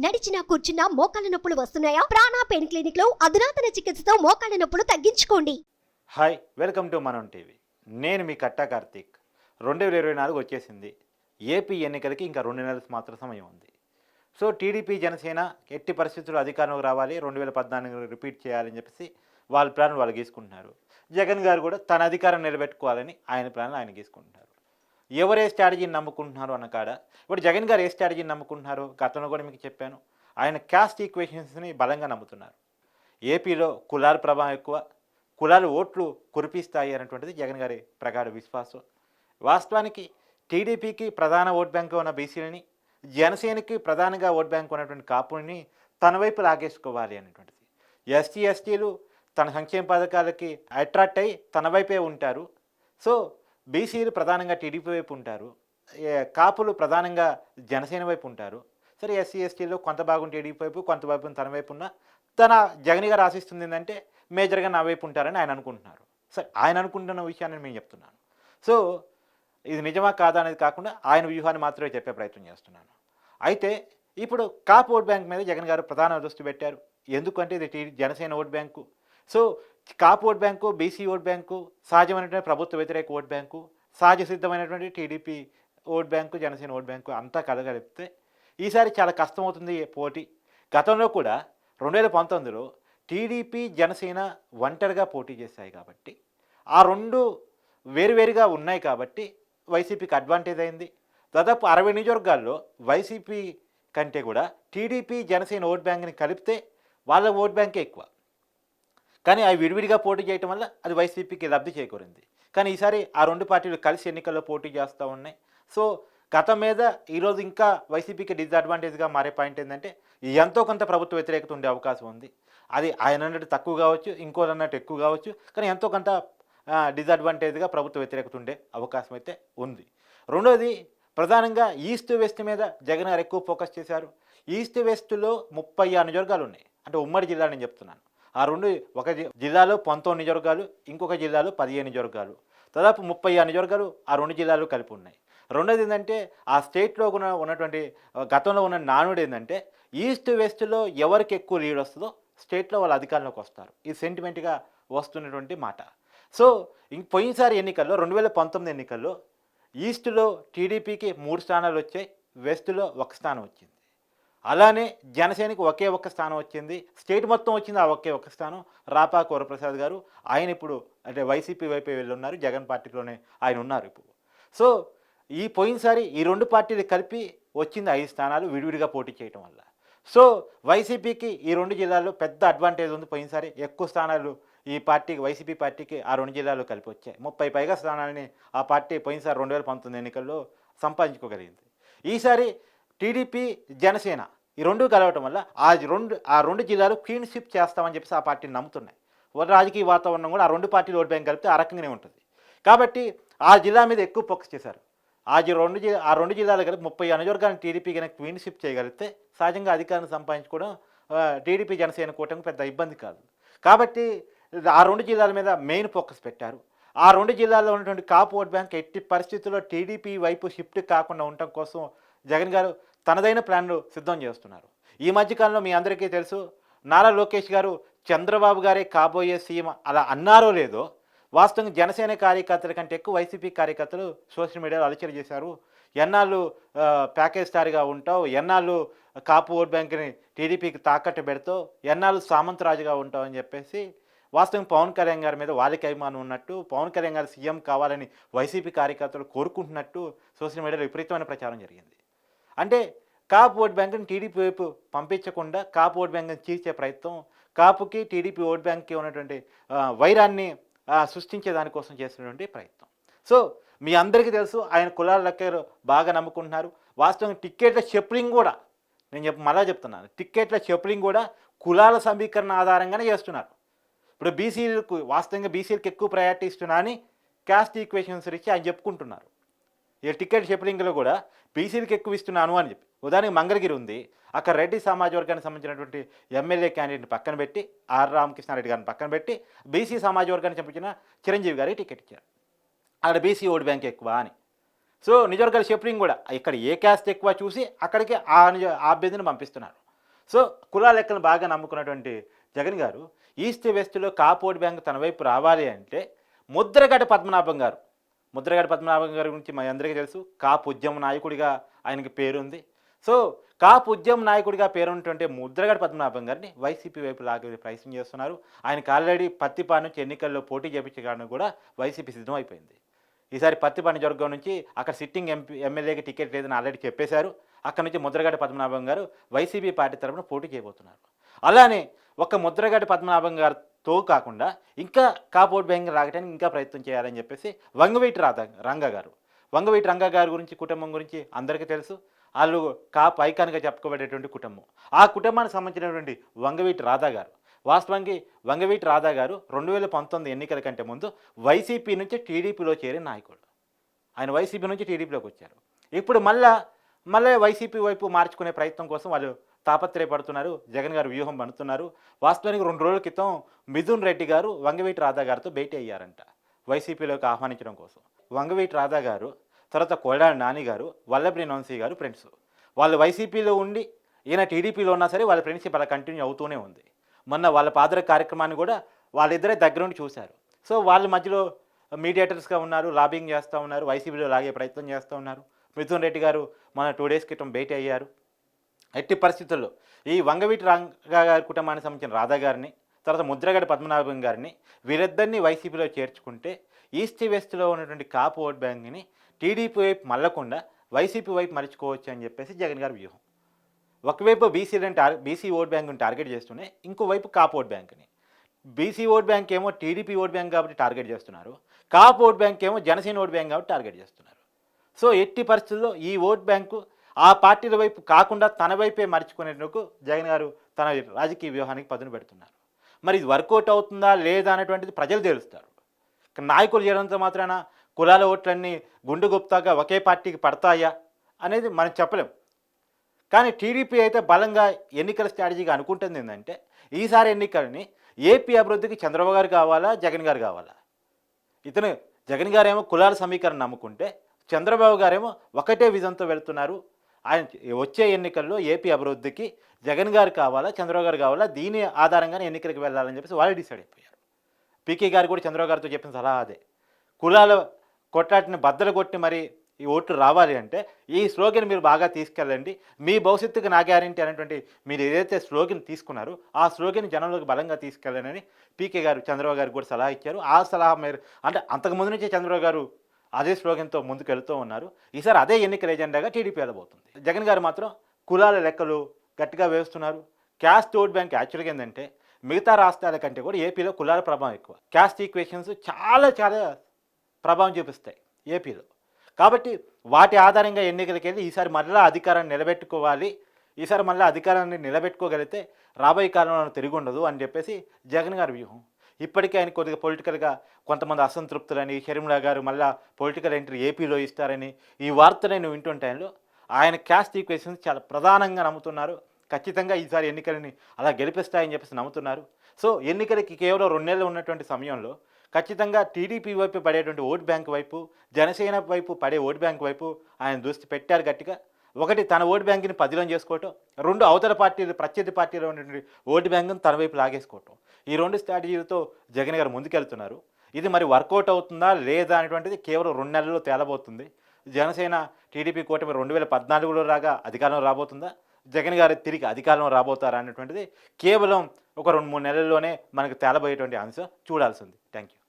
నడిచినా కూర్చున్నా మోకాళ్ళ నొప్పులు వస్తున్నాయా? ప్రాణ పెయిన్ క్లినిక్ లో అధునాతన చికిత్సతో మోకాళ్ళ నొప్పులు తగ్గించుకోండి. హాయ్, వెల్కమ్ టు మనం టీవీ. నేను మీ కట్టా కార్తీక్. 2024 వచ్చేసింది. ఏపీ ఎన్నికలకి ఇంకా 2 నెలలు మాత్రం సమయం ఉంది. సో టీడీపీ జనసేన ఎట్టి పరిస్థితుల్లో అధికారంలోకి రావాలి, 2014 రిపీట్ చేయాలని చెప్పేసి వాళ్ళ ప్లాన్ వాళ్ళు గీసుకుంటున్నారు. జగన్ గారు కూడా తన అధికారం నిలబెట్టుకోవాలని ఆయన ప్లాన్లు ఆయన గీసుకుంటున్నారు. ఎవరు ఏ స్ట్రాటజీని నమ్ముకుంటున్నారు అన్న కాడ ఇప్పుడు జగన్ గారు ఏ స్ట్రాటజీని నమ్ముకుంటున్నారు గతంలో కూడా మీకు చెప్పాను. ఆయన క్యాస్ట్ ఈక్వేషన్స్ని బలంగా నమ్ముతున్నారు. ఏపీలో కులాల ప్రభావం ఎక్కువ, కులాలు ఓట్లు కురిపిస్తాయి అనేటువంటిది జగన్ గారి ప్రగాఢ విశ్వాసం. వాస్తవానికి టీడీపీకి ప్రధాన ఓట్ బ్యాంకు ఉన్న బీసీలని, జనసేనకి ప్రధానంగా ఓట్ బ్యాంకు ఉన్నటువంటి కాపుని తన వైపు లాగేసుకోవాలి అనేటువంటిది. ఎస్సీ ఎస్టీలు తన సంక్షేమ పథకాలకి అట్రాక్ట్ అయ్యి తన వైపే ఉంటారు. సో బీసీలు ప్రధానంగా టీడీపీ వైపు ఉంటారు, కాపులు ప్రధానంగా జనసేన వైపు ఉంటారు. సరే ఎస్సీ ఎస్టీలో కొంత భాగం టీడీపీ వైపు, కొంత భాగం తన వైపు ఉన్న తన జగన్ గారు ఆశిస్తుంది ఏంటంటే మేజర్గా నా వైపు ఉంటారని ఆయన అనుకుంటున్నారు. సరే ఆయన అనుకుంటున్న విషయాన్ని నేను చెప్తున్నాను. సో ఇది నిజమా కాదా అనేది కాకుండా ఆయన వ్యూహాన్ని మాత్రమే చెప్పే ప్రయత్నం చేస్తున్నాను. అయితే ఇప్పుడు కాపు ఓట్ బ్యాంక్ మీద జగన్ గారు ప్రధాన దృష్టి పెట్టారు. ఎందుకంటే ఇది Janasena vote bank. So Kapu vote bank, BC vote bank, సహజమైనటువంటి ప్రభుత్వ వ్యతిరేక ఓట్ బ్యాంకు, సహజ సిద్ధమైనటువంటి TDP vote bank, Janasena vote bank అంతా కలగలిపితే ఈసారి చాలా కష్టమవుతుంది పోటీ. గతంలో కూడా 2019లో టీడీపీ జనసేన ఒంటరిగా పోటీ చేశాయి కాబట్టి, ఆ రెండు వేరువేరుగా ఉన్నాయి కాబట్టి వైసీపీకి అడ్వాంటేజ్ అయింది. దాదాపు 60 నియోజకవర్గాల్లో వైసీపీ కంటే కూడా టీడీపీ జనసేన ఓట్ బ్యాంక్ని కలిపితే వాళ్ళ ఓట్ బ్యాంకే ఎక్కువ. కానీ అవి విడివిడిగా పోటీ చేయటం వల్ల అది వైసీపీకి లబ్ధి చేకూరింది. కానీ ఈసారి ఆ రెండు పార్టీలు కలిసి ఎన్నికల్లో పోటీ చేస్తూ ఉన్నాయి. సో గతం మీద ఈరోజు ఇంకా వైసీపీకి డిసడ్వాంటేజ్గా మారే పాయింట్ ఏంటంటే ఎంతో కొంత ప్రభుత్వ వ్యతిరేకత ఉండే అవకాశం ఉంది. అది ఆయన అన్నట్టు తక్కువ కావచ్చు, ఇంకోటి అన్నట్టు ఎక్కువ కావచ్చు, కానీ ఎంతో కొంత డిసడ్వాంటేజ్గా ప్రభుత్వ వ్యతిరేకత ఉండే అవకాశం అయితే ఉంది. రెండోది ప్రధానంగా ఈస్ట్ వెస్ట్ మీద జగన్ గారు ఎక్కువ ఫోకస్ చేశారు. ఈస్ట్ వెస్ట్లో 36 నియోజకవర్గాలు ఉన్నాయి. అంటే ఉమ్మడి జిల్లా నేను చెప్తున్నాను. ఆ రెండు, ఒక జిల్లాలో 19 నియోజకవర్గాలు, ఇంకొక జిల్లాలో 15 నియోజకవర్గాలు, దాదాపు 36 నియోజకవర్గాలు ఆ రెండు జిల్లాలు కలిపి ఉన్నాయి. రెండోది ఏంటంటే ఆ స్టేట్లో ఉన్నటువంటి గతంలో ఉన్న నానుడు ఏంటంటే ఈస్ట్ వెస్ట్లో ఎవరికి ఎక్కువ లీడ్ వస్తుందో స్టేట్లో వాళ్ళ అధికారంలోకి వస్తారు. ఇది సెంటిమెంట్గా వస్తున్నటువంటి మాట. సో పోయినసారి ఎన్నికల్లో 2019 ఎన్నికల్లో ఈస్ట్లో టీడీపీకి 3 స్థానాలు వచ్చాయి, వెస్ట్లో 1 స్థానం వచ్చింది. అలానే జనసేనకి ఒకే ఒక్క స్థానం వచ్చింది. స్టేట్ మొత్తం వచ్చింది ఆ ఒకే ఒక్క స్థానం. రాపాక వరప్రసాద్ గారు ఆయన ఇప్పుడు అంటే వైసీపీ వైపే వెళ్ళి ఉన్నారు, జగన్ పార్టీలోనే ఆయన ఉన్నారు ఇప్పుడు. సో ఈ పోయినసారి ఈ రెండు పార్టీలు కలిపి వచ్చింది 5 స్థానాలు విడివిడిగా పోటీ చేయడం వల్ల. సో వైసీపీకి ఈ రెండు జిల్లాల్లో పెద్ద అడ్వాంటేజ్ ఉంది. పోయినసారి ఎక్కువ స్థానాలు ఈ పార్టీకి, వైసీపీ పార్టీకి ఆ రెండు జిల్లాల్లో కలిపి వచ్చాయి. 30 పైగా స్థానాలని ఆ పార్టీ పోయినసారి 2019 ఎన్నికల్లో సంపాదించుకోగలిగింది. ఈసారి టీడీపీ జనసేన ఈ రెండు కలవటం వల్ల ఆ రెండు జిల్లాలు క్లీన్షిప్ చేస్తామని చెప్పేసి ఆ పార్టీని నమ్ముతున్నాయి. రాజకీయ వాతావరణం కూడా ఆ రెండు పార్టీలు ఓట్ బ్యాంక్ కలిపితే ఆ రకంగానే ఉంటుంది. కాబట్టి ఆ జిల్లా మీద ఎక్కువ ఫోకస్ చేశారు. ఆ రెండు జిల్లాలు కలిపి 30 నియోజకవర్గాలను టీడీపీ కనుక క్లీన్షిప్ చేయగలిగితే సహజంగా అధికారాన్ని సంపాదించుకోవడం టీడీపీ జనసేన కూటమికి పెద్ద ఇబ్బంది కాదు. కాబట్టి ఆ రెండు జిల్లాల మీద మెయిన్ ఫోకస్ పెట్టారు. ఆ రెండు జిల్లాల్లో ఉన్నటువంటి కాపు ఓట్ బ్యాంక్ ఎట్టి పరిస్థితుల్లో టీడీపీ వైపు షిఫ్ట్ కాకుండా ఉండటం కోసం జగన్ గారు తనదైన ప్లాన్లు సిద్ధం చేస్తున్నారు. ఈ మధ్యకాలంలో మీ అందరికీ తెలుసు, నారా లోకేష్ గారు చంద్రబాబు గారే కాబోయే సీఎం అలా అన్నారో లేదో, వాస్తవంగా జనసేన కార్యకర్తల కంటే ఎక్కువ వైసీపీ కార్యకర్తలు సోషల్ మీడియాలో అలచడి చేశారు. ఎన్నాళ్ళు ప్యాకేజ్ స్టార్గా ఉంటావు, ఎన్నాళ్ళు కాపు ఓట్ బ్యాంక్ని టీడీపీకి తాకట్టు పెడతావు, ఎన్నాళ్ళు సామంతరాజుగా ఉంటావు అని చెప్పేసి వాస్తవం పవన్ కళ్యాణ్ గారి మీద వాళ్ళకి అభిమానం ఉన్నట్టు, పవన్ కళ్యాణ్ గారు సీఎం కావాలని వైసీపీ కార్యకర్తలు కోరుకుంటున్నట్టు సోషల్ మీడియాలో విపరీతమైన ప్రచారం జరిగింది. అంటే కాపు ఓట్ బ్యాంకుని టీడీపీ వైపు పంపించకుండా కాపు ఓట్ బ్యాంకుని చీల్చే ప్రయత్నం, కాపుకి టీడీపీ ఓట్ బ్యాంక్కి ఉన్నటువంటి వైరాన్ని సృష్టించే దానికోసం చేసినటువంటి ప్రయత్నం. సో మీ అందరికీ తెలుసు ఆయన కులాల లెక్కలు బాగా నమ్ముకుంటున్నారు. వాస్తవంగా టిక్కెట్ల షెప్లింగ్ కూడా నేను మళ్ళా చెప్తున్నాను, టిక్కెట్ల షెప్లింగ్ కూడా కులాల సమీకరణ ఆధారంగానే చేస్తున్నారు. ఇప్పుడు బీసీలకు వాస్తవంగా బీసీలకు ఎక్కువ ప్రయారిటీ ఇస్తున్నా అని క్యాస్ట్ ఈక్వేషన్స్ ఇచ్చి ఆయన చెప్పుకుంటున్నారు. ఈ టికెట్ షెప్లింగ్లో కూడా బీసీలకు ఎక్కువ ఇస్తున్నాను అని చెప్పి, ఉదాహరణకి మంగళగిరి ఉంది, అక్కడ రెడ్డి సమాజ వర్గానికి సంబంధించినటువంటి ఎమ్మెల్యే క్యాండిడేట్ని పక్కన పెట్టి ఆర్ రామకృష్ణారెడ్డి గారిని పక్కన పెట్టి బీసీ సమాజ వర్గానికి సంబంధించిన చిరంజీవి గారికి టికెట్ ఇచ్చారు. అక్కడ బీసీ ఓట్ బ్యాంక్ ఎక్కువ అని. సో నిజవర్గాల షెప్లింగ్ కూడా ఇక్కడ ఏ క్యాస్ట్ ఎక్కువ చూసి అక్కడికి ఆ అభ్యర్థిని పంపిస్తున్నారు. సో కులాల లెక్కలు బాగా నమ్ముకున్నటువంటి జగన్ గారు ఈస్ట్ వెస్ట్లో కాపు ఓటు బ్యాంక్ తన వైపు రావాలి అంటే ముద్రగడ పద్మనాభం గారు, ముద్రగడ పద్మనాభం గారి గురించి మన అందరికీ తెలుసు. కాపు ఉద్యమ నాయకుడిగా ఆయనకి పేరుంది. సో కాపు ఉద్యమ నాయకుడిగా పేరున్నటువంటి ముద్రగడ పద్మనాభం గారిని వైసీపీ వైపు లాగే ప్రయత్నం చేస్తున్నారు. ఆయనకు ఆల్రెడీ పత్తిపాడు నుంచి ఎన్నికల్లో పోటీ చేయించడానికి కూడా వైసీపీ సిద్ధం అయిపోయింది. ఈసారి పత్తిపాడు నియోజకవర్గం నుంచి అక్కడ సిట్టింగ్ ఎమ్మెల్యేకి టికెట్ లేదని ఆల్రెడీ చెప్పేశారు. అక్కడ నుంచి ముద్రగడ పద్మనాభం గారు వైసీపీ పార్టీ తరఫున పోటీ చేయబోతున్నారు. అలానే ఒక ముద్రగడ పద్మనాభం గారితో కాకుండా ఇంకా కాపు ఓటు బ్యాంక్ రాగడానికి ఇంకా ప్రయత్నం చేయాలని చెప్పేసి వంగవీటి రంగా గారి గురించి, కుటుంబం గురించి అందరికీ తెలుసు. వాళ్ళు కాపు ఐకాన్గా చెప్పుకోబడేటువంటి కుటుంబం. ఆ కుటుంబానికి సంబంధించినటువంటి వంగవీటి రాధా గారు, వాస్తవానికి వంగవీటి రాధా గారు 2019 ఎన్నికల కంటే ముందు వైసీపీ నుంచి టీడీపీలో చేరే నాయకుడు. ఆయన వైసీపీ నుంచి టీడీపీలోకి వచ్చారు. ఇప్పుడు మళ్ళీ వైసీపీ వైపు మార్చుకునే ప్రయత్నం కోసం వాళ్ళు తాపత్రయపడుతున్నారు. జగన్ గారు వ్యూహం పడుతున్నారు. వాస్తవానికి 2 రోజుల క్రితం మిథున్ రెడ్డి గారు వంగవీటి రాధా గారితో భేటీ అయ్యారంట వైసీపీలోకి ఆహ్వానించడం కోసం. వంగవీటి రాధా గారు, తర్వాత కోడాలి నాని గారు, వల్లభనేని వంశీ గారు ఫ్రెండ్స్. వాళ్ళు వైసీపీలో ఉండి ఈయన టీడీపీలో ఉన్నా సరే వాళ్ళ ఫ్రెండ్షిప్ అలా కంటిన్యూ అవుతూనే ఉంది. మొన్న వాళ్ళ పాదర కార్యక్రమాన్ని కూడా వాళ్ళిద్దరే దగ్గరుండి చూశారు. సో వాళ్ళ మధ్యలో మీడియేటర్స్గా ఉన్నారు, లాబింగ్ చేస్తూ ఉన్నారు, వైసీపీలో లాగే ప్రయత్నం చేస్తూ ఉన్నారు. మిథున్ రెడ్డి గారు మన 2 డేస్ క్రితం భేటీ అయ్యారు. ఎట్టి పరిస్థితుల్లో ఈ వంగవీటి రంగా గారి కుటుంబానికి సంబంధించిన రాధా గారిని, తర్వాత ముద్రగడ పద్మనాభం గారిని, వీరిద్దరిని వైసీపీలో చేర్చుకుంటే ఈస్ట్ వెస్ట్లో ఉన్నటువంటి కాపు ఓట్ బ్యాంక్ని టీడీపీ వైపు మళ్ళకుండా వైసీపీ వైపు మలుచుకోవచ్చు అని చెప్పేసి జగన్ గారి వ్యూహం. ఒకవైపు బీసీ ఓట్ బ్యాంకుని టార్గెట్ చేస్తూనే ఇంకోవైపు కాపు ఓట్ బ్యాంక్ని. బీసీ ఓట్ బ్యాంక్ ఏమో టీడీపీ ఓట్ బ్యాంక్ కాబట్టి టార్గెట్ చేస్తున్నారు, కాపు ఓట్ బ్యాంక్ ఏమో జనసేన ఓట్ బ్యాంక్ కాబట్టి టార్గెట్ చేస్తున్నారు. సో ఎట్టి పరిస్థితుల్లో ఈ ఓట్ బ్యాంకు ఆ పార్టీల వైపు కాకుండా తన వైపే మర్చుకునేందుకు జగన్ గారు తన రాజకీయ వ్యూహానికి పదును పెడుతున్నారు. మరి ఇది వర్కౌట్ అవుతుందా లేదా అనేటువంటిది ప్రజలు తెలుస్తారు. నాయకులు చేయడంతో మాత్రాన కులాల ఓట్లన్నీ గుండు గుప్తాగా ఒకే పార్టీకి పడతాయా అనేది మనం చెప్పలేం. కానీ టీడీపీ అయితే బలంగా ఎన్నికల స్ట్రాటజీగా అనుకుంటుంది ఏంటంటే ఈసారి ఎన్నికలని ఏపీ అభివృద్ధికి చంద్రబాబు గారు కావాలా, జగన్ గారు కావాలా. జగన్ గారేమో కులాల సమీకరణ నమ్ముకుంటే చంద్రబాబు గారేమో ఒకటే విజన్తో వెళ్తున్నారు. ఆయన వచ్చే ఎన్నికల్లో ఏపీ అభివృద్ధికి జగన్ గారు కావాలా, చంద్రబాబు గారు కావాలా, దీని ఆధారంగానే ఎన్నికలకు వెళ్ళాలని చెప్పేసి వాళ్ళు డిసైడ్ అయిపోయారు. పీకే గారు కూడా చంద్రబాబు గారితో చెప్పిన సలహా అదే. కులాల కొట్లాటిని బద్దలు కొట్టి మరి ఈ ఓట్లు రావాలి అంటే ఈ స్లోగన్ మీరు బాగా తీసుకెళ్ళండి, మీ భవిష్యత్తుకు నా గ్యారంటీ అనేటువంటి మీరు ఏదైతే స్లోగన్ తీసుకున్నారో ఆ స్లోగన్ జనంలోకి బలంగా తీసుకెళ్ళాలని పీకే గారు చంద్రబాబు గారికి కూడా సలహా ఇచ్చారు. ఆ సలహా మీరు అంటే అంతకుముందు నుంచే చంద్రబాబు గారు అదే స్లోగన్తో ముందుకు వెళుతూ ఉన్నారు. ఈసారి అదే ఎన్నికల ఎజెండాగా టీడీపీ వెళ్ళబోతుంది. జగన్ గారు మాత్రం కులాల లెక్కలు గట్టిగా వేస్తున్నారు. క్యాస్ట్ ఓట్ బ్యాంక్ యాక్చువల్గా ఏంటంటే మిగతా రాష్ట్రాల కంటే కూడా ఏపీలో కులాల ప్రభావం ఎక్కువ. క్యాస్ట్ ఈక్వేషన్స్ చాలా ప్రభావం చూపిస్తాయి ఏపీలో. కాబట్టి వాటి ఆధారంగా ఎన్నికలకి వెళ్ళి ఈసారి మళ్ళీ అధికారాన్ని నిలబెట్టుకోవాలి, ఈసారి మళ్ళీ అధికారాన్ని నిలబెట్టుకోగలిగితే రాబోయే కాలంలో తిరిగి ఉండదు అని చెప్పేసి జగన్ గారి వ్యూహం. ఇప్పటికే ఆయన కొద్దిగా పొలిటికల్గా కొంతమంది అసంతృప్తులని, షర్మిలా గారు మళ్ళీ పొలిటికల్ ఎంట్రీ ఏపీలో ఇస్తారని ఈ వార్తలను వింటున్న టైంలో ఆయన క్యాస్ట్ ఈక్వేషన్స్ చాలా ప్రధానంగా నమ్ముతున్నారు. ఖచ్చితంగా ఈసారి ఎన్నికలని అలా గెలిపిస్తాయని చెప్పేసి నమ్ముతున్నారు. సో ఎన్నికలకి కేవలం 2 నెలలు ఉన్నటువంటి సమయంలో ఖచ్చితంగా టీడీపీ వైపు పడేటువంటి ఓట్ బ్యాంక్ వైపు, జనసేన వైపు పడే ఓట్ బ్యాంక్ వైపు ఆయన దృష్టి పెట్టారు గట్టిగా. ఒకటి తన ఓటు బ్యాంకుని పదిలం చేసుకోవటం, 2 అవతల పార్టీలు ప్రత్యర్థి పార్టీలో ఉన్నటువంటి ఓటు బ్యాంకును తన వైపు లాగేసుకోవటం. ఈ 2 స్ట్రాటజీలతో జగన్ గారు ముందుకెళ్తున్నారు. ఇది మరి వర్కౌట్ అవుతుందా లేదా అనేటువంటిది కేవలం 2 నెలల్లో తేలబోతుంది. జనసేన టీడీపీ కూటమి 2014లో రాగా అధికారంలో రాబోతుందా, జగన్ గారు తిరిగి అధికారంలో రాబోతారా అనేటువంటిది కేవలం ఒక 2-3 నెలల్లోనే మనకు తేలబోయేటువంటి అంశం చూడాల్సింది. Thank you.